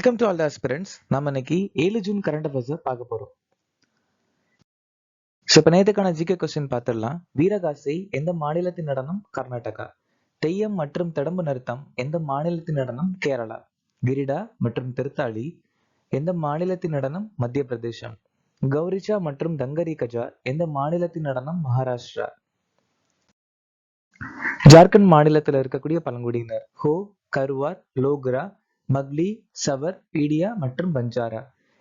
Welcome to all the aspirants. நம்ம இன்னைக்கு 7 June current affairs பார்க்க போறோம். இப்போ நேற்றுக்கான ஜிகே கொஸ்டின் பார்த்துடலாம். வீரகாசை எந்த மாநிலத்தின் நடனம்? கர்நாடகா. தெய்யம் மற்றும் தடம்பு நிறுத்தம் எந்த மாநிலத்தின் நடனம்? கேரளா. கிரிடா மற்றும் திருத்தாளி எந்த மாநிலத்தின் நடனம்? மத்திய பிரதேசம். கௌரிச்சா மற்றும் டங்கரி கஜா எந்த மாநிலத்தின் நடனம்? மகாராஷ்டிரா. ஜார்க்கண்ட் மாநிலத்தில் இருக்கக்கூடிய பழங்குடியினர் ஹோ, கருவார், லோக்ரா, மக்லி, சவர், பீடியா மற்றும் பஞ்சாரா.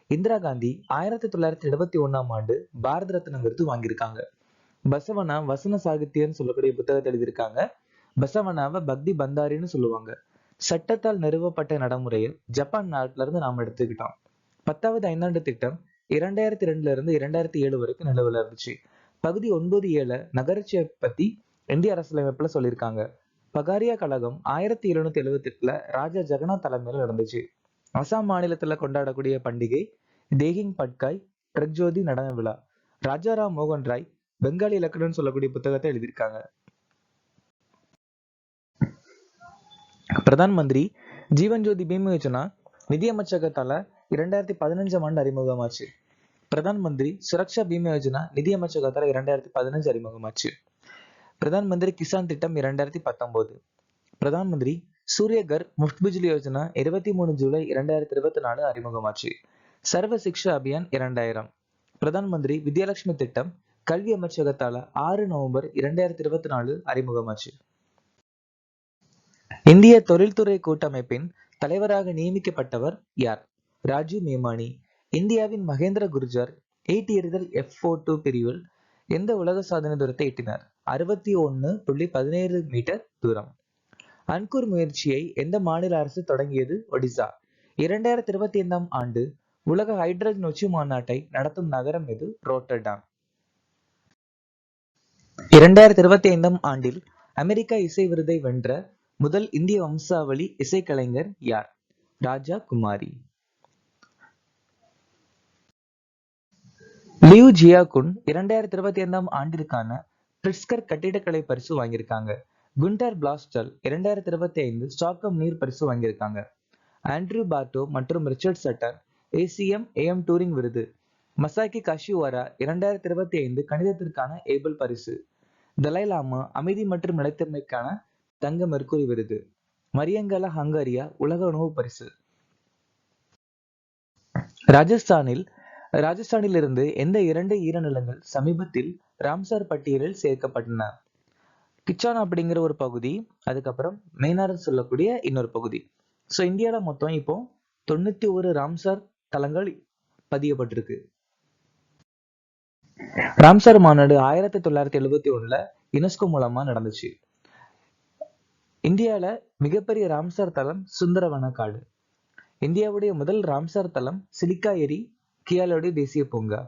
இந்திரா காந்தி 1971ஆம் ஆண்டு பாரத ரத்னா விருது வாங்கியிருக்காங்க. பசவனா வசன சாகித்யன்னு சொல்லக்கூடிய புத்தகத்தை எழுதியிருக்காங்க. பசவனாவை பக்தி பந்தாரின்னு சொல்லுவாங்க. சட்டத்தால் நிறுவப்பட்ட நடைமுறையை ஜப்பான் நாட்டுல இருந்து நாம் எடுத்துக்கிட்டோம். 10வது ஐந்தாண்டு திட்டம் 2002 இருந்து 2007 வரைக்கும் நிலவுல இருந்துச்சு. பகுதி 9.7 நகராட்சியை பத்தி இந்திய அரசியலமைப்புல சொல்லியிருக்காங்க. பகாரியா கழகம் 1778 ராஜா ஜெகநாத் தலைமையில நடந்துச்சு. அசாம் மாநிலத்துல கொண்டாடக்கூடிய பண்டிகை தேகிங் பட்காய் பிரக்ஜோதி நடன விழா. ராஜாராம் மோகன் ராய் பெங்காலி இலக்கணம்னு சொல்லக்கூடிய புத்தகத்தை எழுதியிருக்காங்க. பிரதான் மந்திரி ஜீவன் ஜோதி பீமா யோஜனா நிதியமைச்சகத்தால 2015ஆம் ஆண்டு அறிமுகமாச்சு. பிரதான் மந்திரி சுரக்ஷா பீமா யோஜனா நிதியமைச்சகத்தால 2015 அறிமுகமாச்சு. பிரதான் மந்திரி கிசான் திட்டம் 2019. பிரதான் மந்திரி சூரியகர் முஃப்ட் பிஜ்லி யோஜனா 23 ஜூலை 2024 அறிமுகமாச்சு. சர்வ சிக்ஷா அபியான் 2000. பிரதான் மந்திரி வித்யாலட்சுமி திட்டம் கல்வி அமைச்சகத்தால 6 நவம்பர் 2024 அறிமுகமாச்சு. இந்திய தொழில்துறை கூட்டமைப்பின் தலைவராக நியமிக்கப்பட்டவர் யார்? ராஜீவ் மேமானி. இந்தியாவின் மகேந்திர குர்ஜர் ஈட்டி எறிதல் F42 பிரிவில் எந்த உலக சாதனை தூரத்தை எட்டினார்? 61.17 மீட்டர் தூரம். அன்கூர் முயற்சியை எந்த மாநில அரசு தொடங்கியது? ஒடிசா. 2025ஆம் ஆண்டு உலக ஹைட்ரஜன் உச்சி மாநாட்டை நடத்தும் நகரம் எது? ரோட்டர்டாம். 2025ஆம் ஆண்டில் அமெரிக்கா இசை விருதை வென்ற முதல் இந்திய வம்சாவளி இசைக்கலைஞர் யார்? ராஜா குமாரி. லியூ ஜியாகுன் 2025ஆம் ஆண்டிற்கான பிரிட்ஸ்கர் கட்டிடக்கலை பரிசு வாங்கியிருக்காங்க. குண்டர் பிளாஸ்டல் 2025 ஸ்டாக்ஹோம் நீர் பரிசு வாங்கியிருக்காங்க. ஆண்ட்ரூ பார்ட்டோ மற்றும் Richard Sutton ACM AM Turing விருது. மசாக்கி காஷிவாரா 2025 கணிதத்திற்கான ஏபல் பரிசு. தலை லாமா அமைதி மற்றும் நிலைத்தன்மைக்கான தங்க மெர்க்குரி விருது. மரியங்கலா ஹங்காரியா உலக உணவு பரிசு. ராஜஸ்தானில் இருந்து எந்த 2 ஈரநிலங்கள் சமீபத்தில் ராம்சார் பட்டியலில் சேர்க்கப்பட்டன? கிச்சான் அப்படிங்கிற ஒரு பகுதி, அதுக்கப்புறம் மெய்னார் சொல்லக்கூடிய இன்னொரு பகுதி. ஸோ இந்தியாவில மொத்தம் இப்போ 91 ராம்சார் தலங்கள் பதியப்பட்டிருக்கு. ராம்சார் மாநாடு 1971 யுனெஸ்கோ மூலமா நடந்துச்சு. இந்தியாவில மிகப்பெரிய ராம்சார் தலம் சுந்தரவன காடு. இந்தியாவுடைய முதல் ராம்சார் தலம் சிலிக்கா ஏரி கியாலோடி தேசிய பூங்கா.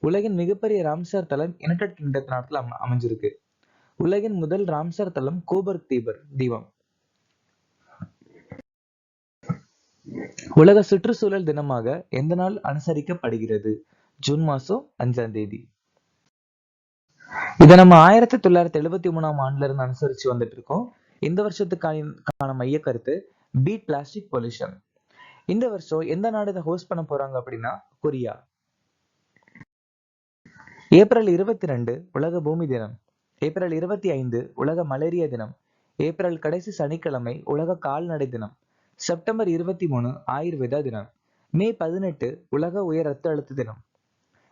உலகின் மிகப்பெரிய ராம்சார் தலம் யுனைடெட் கிங்டம் நாட்டில் அமைஞ்சிருக்கு. உலகின் முதல் ராம்சார் தலம் கோபர்க் தீபம். உலக சுற்றுச்சூழல் தினமாக எந்த நாள் அனுசரிக்கப்படுகிறது? ஜூன் மாசம் 5ஆம் தேதி. இதை நம்ம 1973ஆம் ஆண்டுல இருந்து அனுசரிச்சு வந்துட்டு இருக்கோம். இந்த வருஷத்துக்கான மைய கருத்து பீட் பிளாஸ்டிக் பொல்யூஷன். இந்த வருஷம் எந்த நாடு இதை ஹோஸ்ட் பண்ண போறாங்க அப்படின்னா கொரியா. ஏப்ரல் 22 உலக பூமி தினம். ஏப்ரல் 25 உலக மலேரியா தினம். ஏப்ரல் கடைசி சனிக்கிழமை உலக கால்நடை தினம். செப்டம்பர் 23 ஆயுர்வேதா தினம். மே 18 உலக உயர் ரத்த அழுத்த தினம்.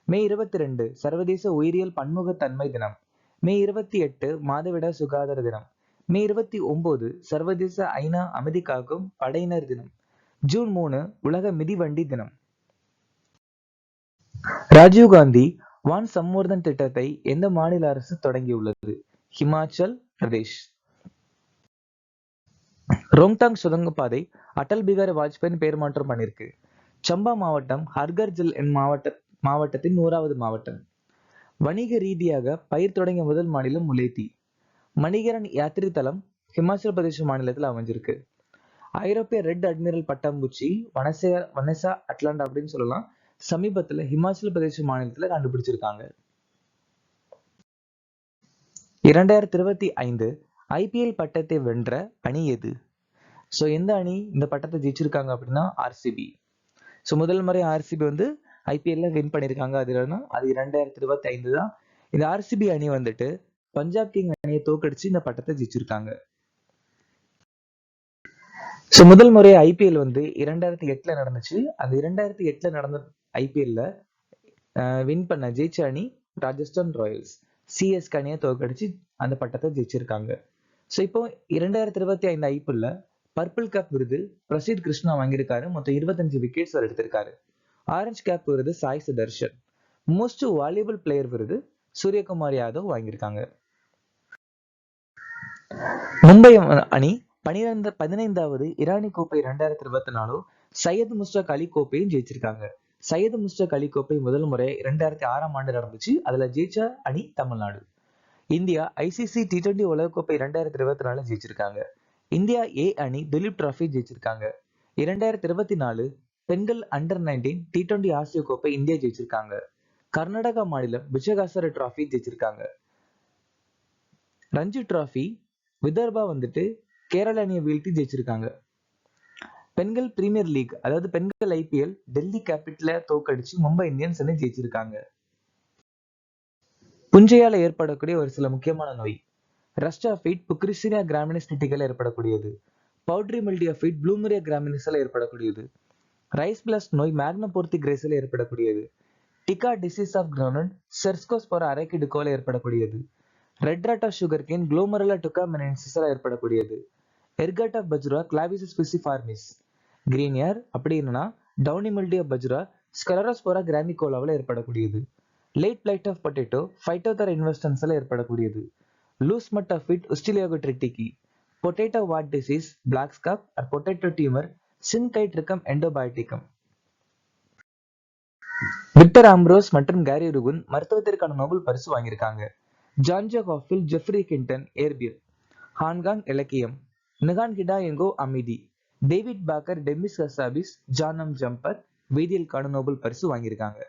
மே 22 சர்வதேச உயிரியல் பன்முகத்தன்மை தினம். மே 28 மாதவிடா சுகாதார தினம். மே 29 சர்வதேச ஐநா அமைதி காக்கும் படையினர் தினம். ஜூன் 3 உலக மிதிவண்டி தினம். ராஜீவ்காந்தி வான் சம்வர்தன் திட்டத்தை எந்த மாநில அரசு தொடங்கியுள்ளது? ஹிமாச்சல் பிரதேஷ். ரோங்டாங் சுரங்கப்பாதை அடல் பிகாரி வாஜ்பாயின் பெயர் மாற்றம் பண்ணிருக்கு. சம்பா மாவட்டம் ஹர்கர் ஜல் என் மாவட்டத்தின் 100வது மாவட்டம். வணிக ரீதியாக பயிர் தொடங்கிய முதல் மாநிலம் முலேத்தி. மணிகரன் யாத்திரை தலம் ஹிமாச்சல பிரதேச மாநிலத்தில் அமைஞ்சிருக்கு. ஐரோப்பிய ரெட் அட்மிரல் பட்டாம்பூச்சி வனசா அட்லாண்டா அப்படின்னு சொல்லலாம். சமீபத்துல ஹிமாச்சல பிரதேச மாநிலத்துல கண்டுபிடிச்சிருக்காங்க. 2025 IPL பட்டத்தை வென்ற அணி எது? ஸோ எந்த அணி இந்த பட்டத்தை ஜெயிச்சிருக்காங்க அப்படின்னா ஆர்சிபி. ஸோ முதல் முறை ஆர்சிபி வந்து ஐபிஎல்ல வின் பண்ணியிருக்காங்க. அது 2025 தான். இந்த ஆர்சிபி அணி வந்துட்டு பஞ்சாப் கிங் அணியை தோக்கடிச்சு இந்த பட்டத்தை ஜெயிச்சிருக்காங்க. ஸோ முதல் முறை ஐபிஎல் வந்து 2008 நடந்துச்சு. அந்த 2008 நடந்த ஐபிஎல்ல வின் பண்ண ஜெயிச்ச அணி ராஜஸ்தான் ராயல்ஸ். சிஎஸ்கே அணியை தோக்கடிச்சு அந்த பட்டத்தை ஜெயிச்சிருக்காங்க. ஸோ இப்போ 2025 ஐபிஎல்ல பர்பிள் கேப் விருது பிரசீத் கிருஷ்ணா வாங்கியிருக்காரு. மொத்தம் 25 விக்கெட்ஸ் அவர் எடுத்திருக்காரு. ஆரஞ்சு கேப் விருது Sai Sudharsan. Most valuable player விருது சூரியகுமார் யாதவ் வாங்கியிருக்காங்க. மும்பை அணி 15வது இரானி கோப்பை 2024 சையத் முஸ்டாக் அலி கோப்பையும் ஜெயிச்சிருக்காங்க. சையத் முஸ்டாக் அலி கோப்பை முதல் முறை 2006ஆம் ஆண்டு நடந்துச்சு. அதுல ஜெயிச்ச அணி தமிழ்நாடு. இந்தியா ஐசிசி T20 உலகக்கோப்பை 2024 ஜெயிச்சிருக்காங்க. இந்தியா ஏ அணி துலீப் டிராஃபி ஜெயிச்சிருக்காங்க. 2024 பெண்கள் அண்டர் 19 T20 ஆசிய கோப்பை இந்தியா ஜெயிச்சிருக்காங்க. கர்நாடகா மாநிலம் விஜயகாசர டிராஃபி ஜெயிச்சிருக்காங்க. ரஞ்சி டிராஃபி விதர்பா வந்துட்டு கேரள அணியை வீழ்த்தி ஜெயிச்சிருக்காங்க. பெண்கள் பிரீமியர் லீக் அதாவது பெண்கள் ஐபிஎல் டெல்லி கேபிட்டலை தோக்கடிச்சு மும்பை இந்தியன்ஸ் அணி ஜெயிச்சிருக்காங்க. புஞ்சையால ஏற்படக்கூடிய ஒரு சில முக்கியமான நோய் ரஸ்டாஃபீட் புக்ரிசினியா கிராமினிஸ் நிட்டிகள் ஏற்படக்கூடியது. பவுட்ரி மில்டியா ஃபீட் ப்ளூமரியா கிராமினிஸ்ல ஏற்படக்கூடியது. ரைஸ் பிளஸ் நோய் மேக்னபோர்த்தி கிரேஸ்ல ஏற்படக்கூடியது. Tikka disease of ground Cercospora அரைக்கிடுகோல ஏற்படக்கூடியது. Red rot of sugar cane Glomerella டுகாமெனன்சிஸ்ல ஏற்படக்கூடியது. Ergot of bajra Claviceps fusiformis. Green ear அப்படி என்னன்னா downy mildew of bajra Sclerospora கிராமிகோலாவில் ஏற்படக்கூடியது. லேட் பிளைட் ஆஃப் பொட்டேட்டோ ஃபைட்டோதர் இன்வெஸ்டன்ஸ்ல ஏற்படக்கூடியது. Loose smut of wheat Ustilago tritici. Potato wart disease black scab or potato tumour Synchytrium endobioticum. Victor Ambros மற்றும் Gary Ruvkun மருத்துவத்திற்கான Nobel பரிசு வாங்கியிருக்காங்க. ஜான்ஜோ ஹாஃபில் ஜெஃப்ரி கிண்டன் ஏர்பியல். ஹான்காங் இலக்கியம். நிகான் கிடா எங்கோ அமிதி. டேவிட் பாக்கர் டெமிஸ் கசாபிஸ் ஜானம் ஜம்பர் வேதியியலுக்கான நோபல் பரிசு வாங்கியிருக்காங்க.